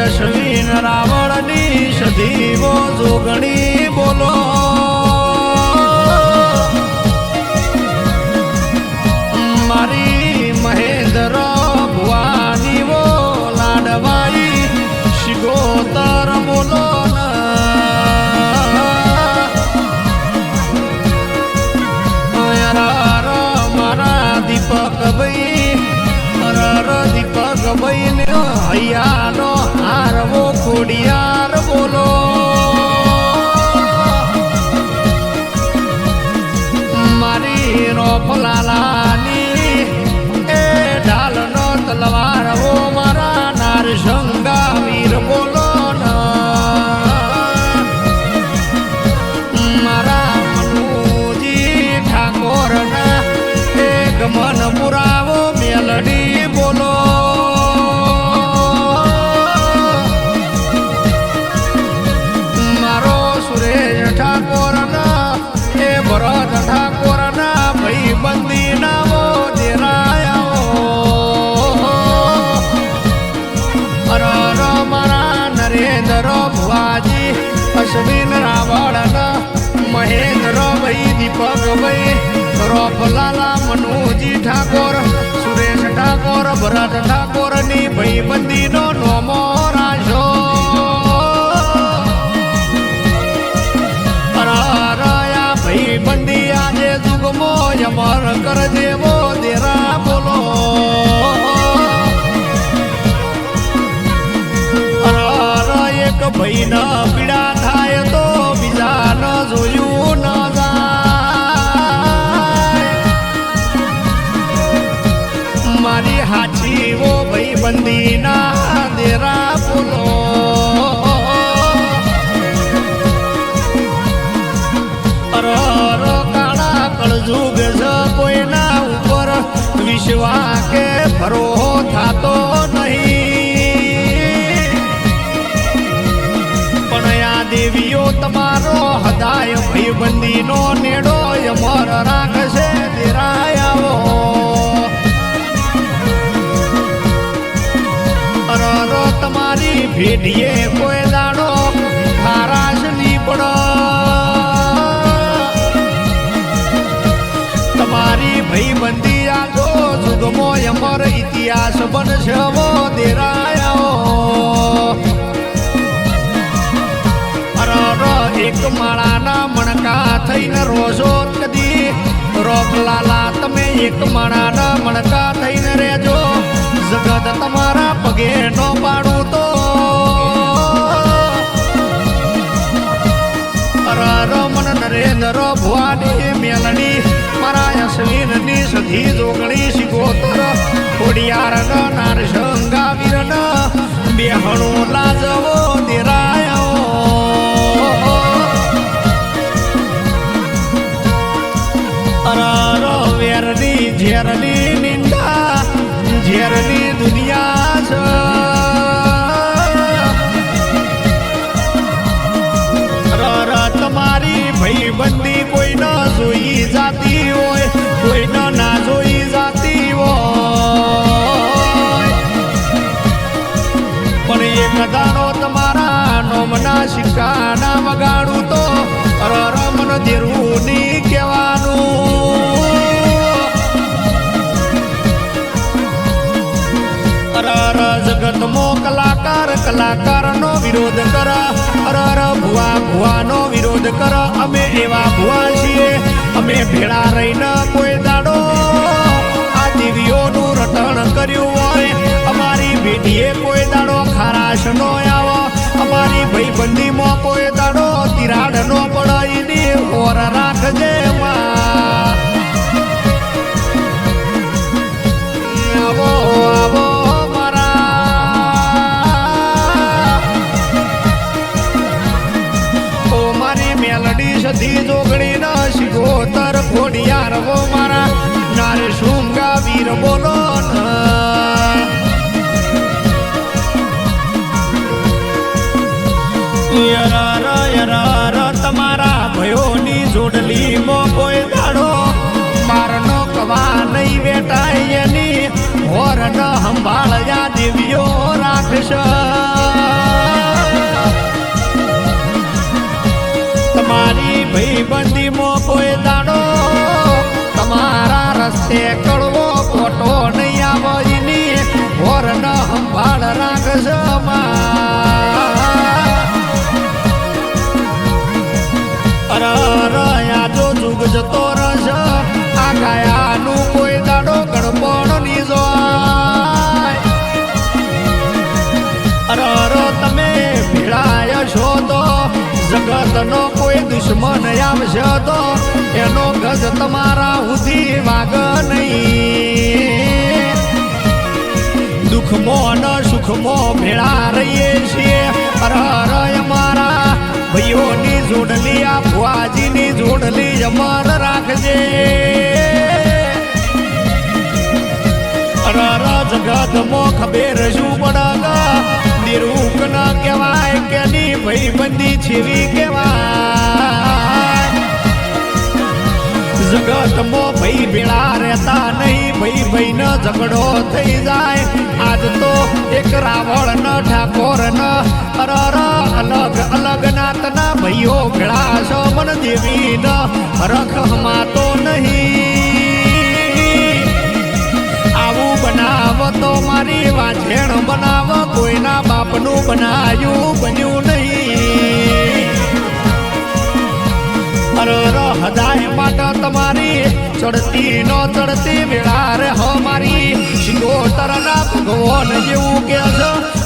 યશવીન રાવણની સધીવો જોગણી બોલો મારી મહેન્દ્ર ભુવાની વો લાડવાઈ શિગોતર બોલો મારા દીપક ભાઈ દીપક ભાઈ ને હૈયાનો હારવો ખોડિયાર બોલો મારી રોફલાલાની એ ઢાલનો તલવાર વો મારા નારસંગા વીર બોલો મારા મનુજી ઠાકોર ના એક મન પુરાવો મેલડી બોલો મારો સુરેશ ઠાકોર ના એ ભરત ઠાકોર ના ભાઈ બંદી નામો દેરાયા મારા નરેન્દ્ર ભુવાજી અશ્વિન રાવણ મહેન્દ્ર ભાઈ દીપક ભાઈ રોપલાલા મનુજી ઠાકોર સુરેશ ઠાકોર ભરત ઠાકોર ની ભાઈ બંદી નો નોમો રાજો ભાઈ બંદી આજે જુગમો અમર કર દેવો દેરા બોલો એક ભાઈ ના પીડા થાય તો બીજા ન જોયું ન જાય મારી હાચી વો ભાઈ બંદી ના દેરા બોલો કાળા કળજુગ કોઈના ઉપર વિશ્વા કે ભરો થાતો નહીં પણ આ દેવીઓ તમારો હદાય ભાઈ બંદી નો નેડો અમર રાખશે દેરાયાઓ તમારી ભેડીએ કોઈ દાડો ખારાશ ની પડ તમારી ભાઈ બંદી આગો જુગમો અમર ઇતિહાસ બનશે વો દેરાયાઓ એક માળાના મણકા થઈને રોજો કદી રોકલાલા તમે એક માળાના મણકા થઈને રહેજો જગત તમારા પગે નો પાડું તો રમણ નરેન્દ્ર ભુવાની મેલડી મારા અશ્વિનની સધી જોગણી શિગોતર ખોડિયાર નારસંગા વીર બેહણો લાજવો દેરાયો વેરની ઝેરની નિંદા ઝેરની દુનિયા છે તમારી ભાઈ બંદી કોઈ ન જોઈ જાતી હોય કોઈ ના જોઈ જાતી હોય પણ એક દાડો તમારા નોમના સિક્કા ના વગાડું તો રમન દેરું ની કહેવાનું જગત મો કલાકાર નો વિરોધ કર ભુવા નો વિરોધ કર અમે એવા ભુવા છીએ અમે ભેળા રહીને કોઈ દાડો આ દેવીઓનું રટણ કર્યું હોય અમારી ભેટીએ કોઈ દાડો ખારાશ નો આવો અમારી ભાઈ બંદી માં કોઈ દાડો તિરાડ નો પડાઈ ઓર રાખજે આવો આવો સધી જોગણી ના શિગોતર ખોડિયાર વો મારા નારસંગા વીર બોલો તમારા ભયોની જોડલી મો કોઈ દાડો મારનો કવા નહીં વેટાય એની હોર ન સંભાળ્યા દેવીઓ રાખશ છે અરયા જો જુગ જતો રહેશે આ કાયાનું કોઈ દાડો ગડપણ ની જોય તમે ભેળાય છો તો જગતનો કોઈ દુશ્મન આવશે તો એનો ગજ તમારા સુધી વાગ નહીં દુઃખમાં ન સુખમાં ભેળા રહીએ છીએ અરહર મારા ભાઈઓની જોડલી આ ભુવાજીની જોડલી અમર રાખજે અરર જગતમાં ખબેર શું પડગ નિરૂપ ન કહેવાય કે ની ભાઈબંધી છેવી કહેવાય જગતમાં ભાઈ ભેળા રહેતા નહીં ભાઈ ન ઝઘડો થઈ જાય આજ તો એક રાવણ ન ઠાકોર ન અરર અલગ અલગ નાતના ભાઈઓ ભેળા છો મન દેવી ન રખમાં તો નહીં આવું બનાવ તો મારી વાછેણ બનાવ કોઈના બાપનું બનાયું બન્યું નહીં અરર હદાય માટે તમારી ચડતી નો ચડતી વેળા રે હો મારી શિકોતરના ભગવાન જેવું કે છે